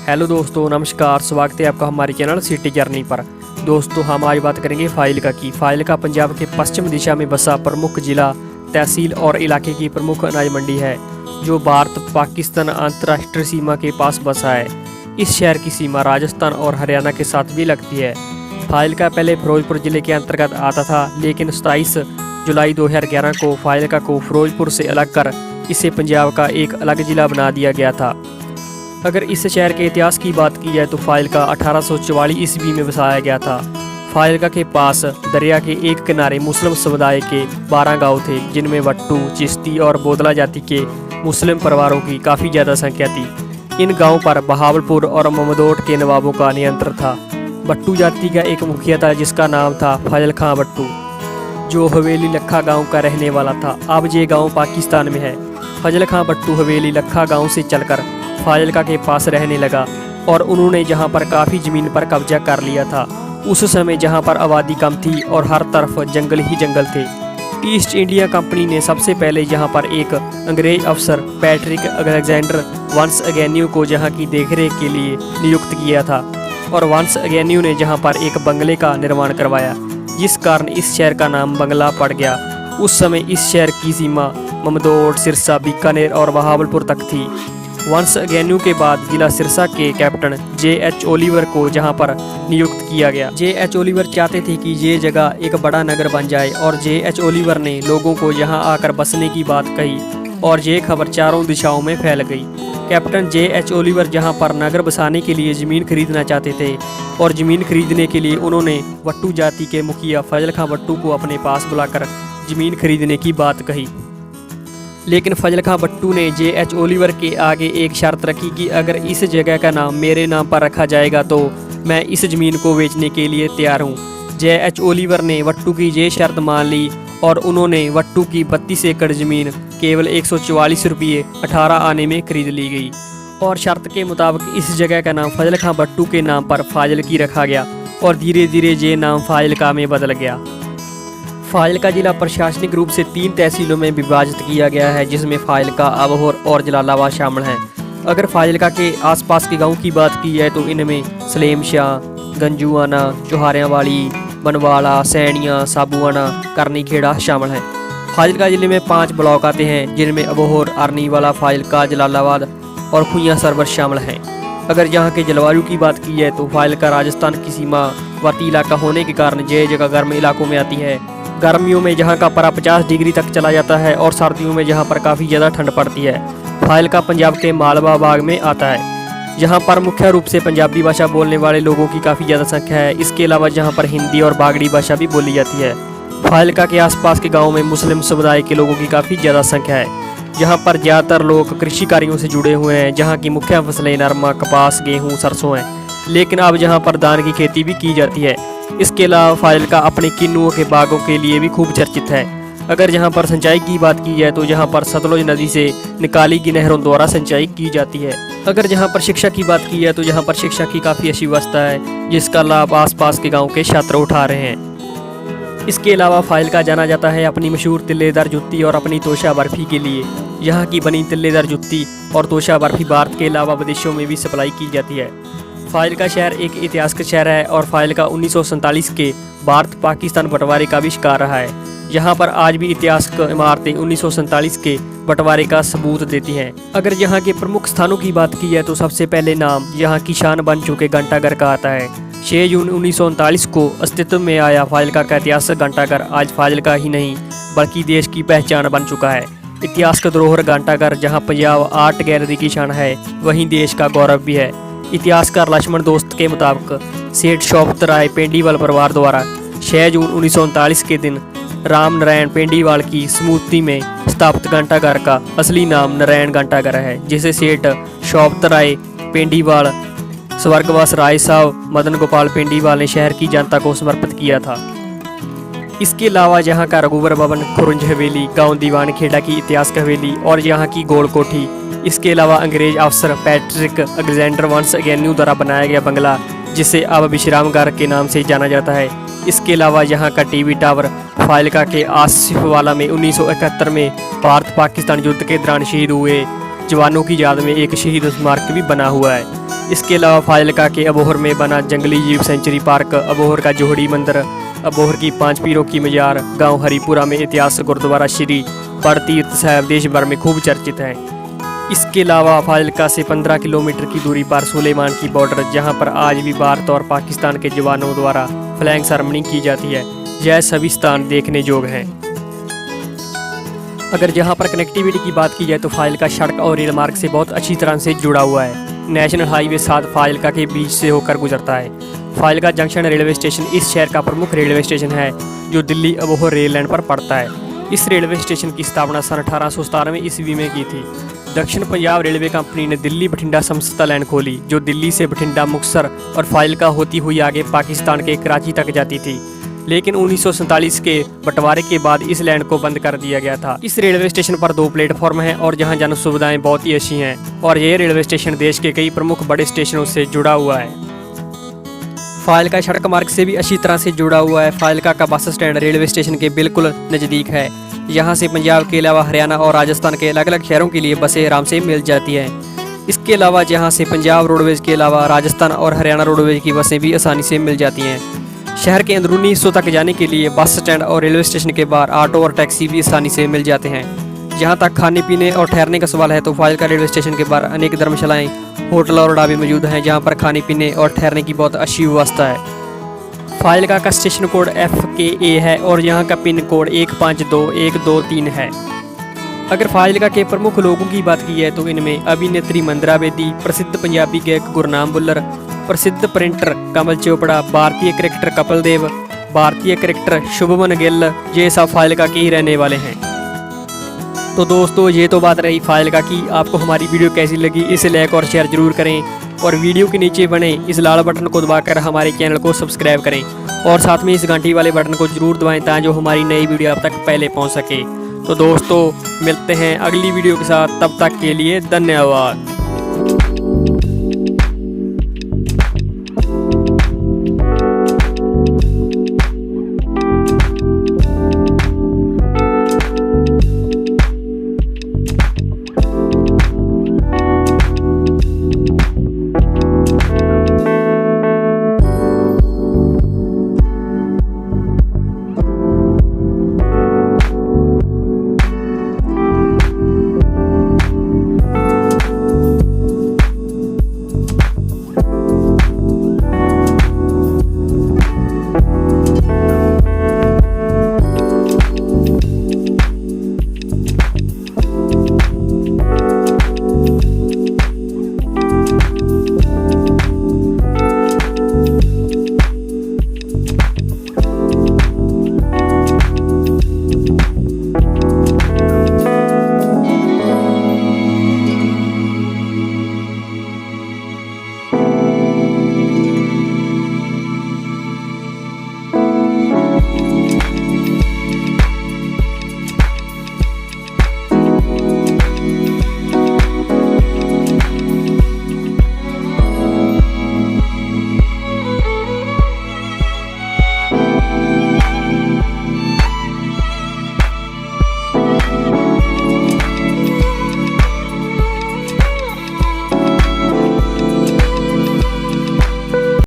Hello दोस्तों, नमस्कार। स्वागत है आपका हमारे चैनल सिटी जर्नी पर। दोस्तों, हम आज बात करेंगे फाजिलका की। फाजिलका पंजाब के पश्चिम दिशा में बसा प्रमुख जिला, तहसील और इलाके की प्रमुख अनाज मंडी है, जो भारत पाकिस्तान अंतर्राष्ट्रीय सीमा के पास बसा है। इस शहर की सीमा राजस्थान और हरियाणा के साथ भी लगती है। फाजिलका पहले फिरोजपुर जिले के अंतर्गत आता था, लेकिन 27 जुलाई 2011 को फाजिलका को फिरोजपुर से अलग कर इसे पंजाब का एक अलग जिला बना दिया गया था। अगर इस शहर के इतिहास की बात की जाए तो फाजिलका 1844 ईस्वी में बसाया गया था। फाजिलका के पास दरिया के एक किनारे मुस्लिम समुदाय के 12 गांव थे, जिनमें वट्टू, चिश्ती और बोदला जाति के मुस्लिम परिवारों की काफ़ी ज़्यादा संख्या थी। इन गांवों पर बहावलपुर और ममदोट के नवाबों का नियंत्रण था। वट्टू जाति का एक मुखिया था जिसका नाम था फजल खां वट्टू, जो हवेली लखा गाँव का रहने वाला था। अब ये गाँव पाकिस्तान में है। फजल खां वट्टू हवेली लखा गाँव से चलकर फाजिलका के पास रहने लगा और उन्होंने जहां पर काफ़ी ज़मीन पर कब्जा कर लिया था। उस समय जहां पर आबादी कम थी और हर तरफ जंगल ही जंगल थे। ईस्ट इंडिया कंपनी ने सबसे पहले यहां पर एक अंग्रेज अफसर पैट्रिक अलेक्जेंडर वंस एवेन्यू को जहां की देखरेख के लिए नियुक्त किया था, और वंस एवेन्यू ने जहां पर एक बंगले का निर्माण करवाया, जिस कारण इस शहर का नाम बंगला पड़ गया। उस समय इस शहर की सीमा ममदोट, सिरसा, बीकानेर और बहावलपुर तक थी। वंस एवेन्यू के बाद जिला सिरसा के कैप्टन J.H. ओलिवर को जहां पर नियुक्त किया गया। J.H. ओलिवर चाहते थे कि ये जगह एक बड़ा नगर बन जाए, और J.H. ओलिवर ने लोगों को यहां आकर बसने की बात कही, और ये खबर चारों दिशाओं में फैल गई। Captain J.H. ओलिवर जहां पर नगर बसाने के लिए ज़मीन खरीदना चाहते थे, और ज़मीन खरीदने के लिए उन्होंने वट्टू जाति के मुखिया फजल खां वट्टू को अपने पास बुलाकर ज़मीन खरीदने की बात कही। लेकिन फजल खां वट्टू ने J.H. ओलिवर के आगे एक शर्त रखी कि अगर इस जगह का नाम मेरे नाम पर रखा जाएगा तो मैं इस ज़मीन को बेचने के लिए तैयार हूँ। J.H. ओलिवर ने वट्टू की ये शर्त मान ली, और उन्होंने वट्टू की 32 एकड़ ज़मीन केवल 144 रुपये 18 आने में खरीद ली गई, और शर्त के मुताबिक इस जगह का नाम फजल खां वट्टू के नाम पर फाजिलकी रखा गया, और धीरे धीरे ये नाम फाजिलका में बदल गया। फाजिलका जिला प्रशासनिक रूप से 3 तहसीलों में विभाजित किया गया है, जिसमें फाजिलका, अबोहर और जलालाबाद शामिल हैं। अगर फाजिलका के आसपास के गांवों की बात की जाए तो इनमें सलेमशाह, गंजुआना, चौहारियावाली, बनवाला, सैनिया, साबुआना, करनीखेड़ा शामिल हैं। फाजिलका जिले में 5 ब्लॉक आते हैं, जिनमें अबोहर, अरनीवाला, फाजिलका, जलालाबाद और खुइयां सरवर शामिल हैं। अगर यहाँ के जलवायु की बात की जाए तो फाजिलका राजस्थान की सीमावर्ती इलाका होने के कारण ये जगह गर्म इलाकों में आती है। गर्मियों में जहाँ का पारा 50 डिग्री तक चला जाता है, और सर्दियों में जहाँ पर काफ़ी ज़्यादा ठंड पड़ती है। फाजिलका पंजाब के मालवा भाग में आता है, जहाँ पर मुख्य रूप से पंजाबी भाषा बोलने वाले लोगों की काफ़ी ज़्यादा संख्या है। इसके अलावा जहाँ पर हिंदी और बागड़ी भाषा भी बोली जाती है। फाजिलका के आसपास के गाँव में मुस्लिम समुदाय के लोगों की काफ़ी ज़्यादा संख्या है, जहाँ पर ज़्यादातर लोग कृषि कार्यों से जुड़े हुए हैं। जहाँ की मुख्य फसलें नरमा, कपास, गेहूँ, सरसों हैं, लेकिन अब जहाँ पर धान की खेती भी की जाती है। इसके अलावा फाजिलका अपने किन्नुओं के बागों के लिए भी खूब चर्चित है। अगर यहाँ पर सिंचाई की बात की जाए तो यहाँ पर सतलुज नदी से निकाली गई नहरों द्वारा सिंचाई की जाती है। अगर यहाँ पर शिक्षा की बात की जाए तो यहाँ पर शिक्षा की काफ़ी अच्छी व्यवस्था है, जिसका लाभ आसपास के गाँव के छात्र उठा रहे हैं। इसके अलावा फाजिलका जाना जाता है अपनी मशहूर तिल्लेदार जुत्ती और अपनी तोशा बर्फ़ी के लिए। यहाँ की बनी तिल्लेदार जुत्ती और तोशा बर्फ़ी भारत के अलावा विदेशों में भी सप्लाई की जाती है। फाजिलका शहर एक ऐतिहासिक शहर है, और फाजिलका 1947 के भारत पाकिस्तान बंटवारे का भी शिकार रहा है। यहाँ पर आज भी ऐतिहासिक इमारतें 1947 के बंटवारे का सबूत देती हैं। अगर यहाँ के प्रमुख स्थानों की बात की जाए तो सबसे पहले नाम यहाँ की शान बन चुके घंटाघर का आता है। 6 जून 1939 को अस्तित्व में आया फाजिलका का ऐतिहासिक घंटाघर आज फाजिलका ही नहीं बल्कि देश की पहचान बन चुका है। इतिहास का धरोहर घंटाघर जहाँ पंजाब आर्ट गैलरी की शान है, वहीं देश का गौरव भी है। इतिहासकार लक्ष्मण दोस्त के मुताबिक सेठ शौकत राय पेंडीवाल परिवार द्वारा 6 जून 1939 के दिन राम नारायण पेंडीवाल की स्मृति में स्थापित घंटाघर का असली नाम नारायण घंटाघर है, जिसे सेठ शौकत राय पेंडीवाल स्वर्गवास राय साहब मदन गोपाल पेंडीवाल ने शहर की जनता को समर्पित किया था। इसके अलावा यहाँ का रघुवर भवन, खुरंज हवेली, गाँव दीवान खेड़ा की इतिहास हवेली और यहाँ की गोल कोठी। इसके अलावा अंग्रेज अफसर पैट्रिक अलेक्जेंडर वंस एवेन्यू द्वारा बनाया गया बंगला, जिसे अब विश्राम घर के नाम से जाना जाता है। इसके अलावा यहाँ का टीवी टावर फाजिलका के आसिफवाला में 1971 में भारत पाकिस्तान युद्ध के दौरान शहीद हुए जवानों की याद में एक शहीद स्मारक भी बना हुआ है। इसके अलावा फाजिल्का के अबोहर में बना जंगली जीव सेंचुरी पार्क, अबोहर का जोहड़ी मंदिर, अबोहर की 5 पीरों की मजार, गांव हरिपुरा में इतिहास गुरुद्वारा श्री बड़तीर्थ साहिब देश भर में खूब चर्चित है। इसके अलावा फाजिल्का से 15 किलोमीटर की दूरी पर सुलेमान की बॉर्डर, जहां पर आज भी भारत और पाकिस्तान के जवानों द्वारा फ्लैग सेरेमनी की जाती है। यह सभी स्थान देखने योग्य हैं। अगर जहां पर कनेक्टिविटी की बात की जाए तो फाजिल्का सड़क और रेल मार्ग से बहुत अच्छी तरह से जुड़ा हुआ है। नेशनल हाईवे 7 फाजिल्का के बीच से होकर गुजरता है। फाजिल्का जंक्शन रेलवे स्टेशन इस शहर का प्रमुख रेलवे स्टेशन है, जो दिल्ली अबोहर रेल लाइन पर पड़ता है। इस रेलवे स्टेशन की स्थापना सन 1897 ईस्वी में की थी। दक्षिण पंजाब रेलवे कंपनी ने दिल्ली बठिंडा समझौता लाइन खोली, जो दिल्ली से बठिंडा, मुक्तसर और फाजिल्का होती हुई आगे पाकिस्तान के कराची तक जाती थी। लेकिन 1947 के बंटवारे के बाद इस लाइन को बंद कर दिया गया था। इस रेलवे स्टेशन पर 2 प्लेटफॉर्म हैं और जहां जन सुविधाएं बहुत ही अच्छी हैं, और यह रेलवे स्टेशन देश के कई प्रमुख बड़े स्टेशनों से जुड़ा हुआ है। फाजिल्का सड़क मार्ग से भी अच्छी तरह से जुड़ा हुआ है। फाजिल्का का बस स्टैंड रेलवे स्टेशन के बिल्कुल नज़दीक है। यहाँ से पंजाब के अलावा हरियाणा और राजस्थान के अलग अलग शहरों के लिए बसें आराम से मिल जाती हैं। इसके अलावा यहाँ से पंजाब रोडवेज के अलावा राजस्थान और हरियाणा रोडवेज की बसें भी आसानी से मिल जाती हैं। शहर के अंदरूनी हिस्सों तक जाने के लिए बस स्टैंड और रेलवे स्टेशन के बाहर ऑटो और टैक्सी भी आसानी से मिल जाते हैं। जहाँ तक खाने पीने और ठहरने का सवाल है तो फाजिल्का रेलवे स्टेशन के बाहर अनेक धर्मशालाएँ, होटल और ढाबे मौजूद हैं, जहाँ पर खाने पीने और ठहरने की बहुत अच्छी व्यवस्था है। फाजिल्का का स्टेशन कोड FKA है और यहाँ का पिन कोड 152123 है। अगर फाजिल्का के प्रमुख लोगों की बात की जाए तो इनमें अभिनेत्री मंदिरा बेदी, प्रसिद्ध पंजाबी गायक गुरनाम भुल्लर, प्रसिद्ध प्रिंटर कमल चोपड़ा, भारतीय क्रिकेटर कपिल देव, भारतीय क्रिकेटर शुभमन गिल, ये सब फाजिल्का के ही रहने वाले हैं। तो दोस्तों, ये तो बात रही फाजिल्का की। आपको हमारी वीडियो कैसी लगी इसे लाइक और शेयर जरूर करें, और वीडियो के नीचे बने इस लाल बटन को दबाकर हमारे चैनल को सब्सक्राइब करें, और साथ में इस घंटी वाले बटन को जरूर दबाएं ताकि जो हमारी नई वीडियो आप तक पहले पहुंच सके। तो दोस्तों, मिलते हैं अगली वीडियो के साथ, तब तक के लिए धन्यवाद।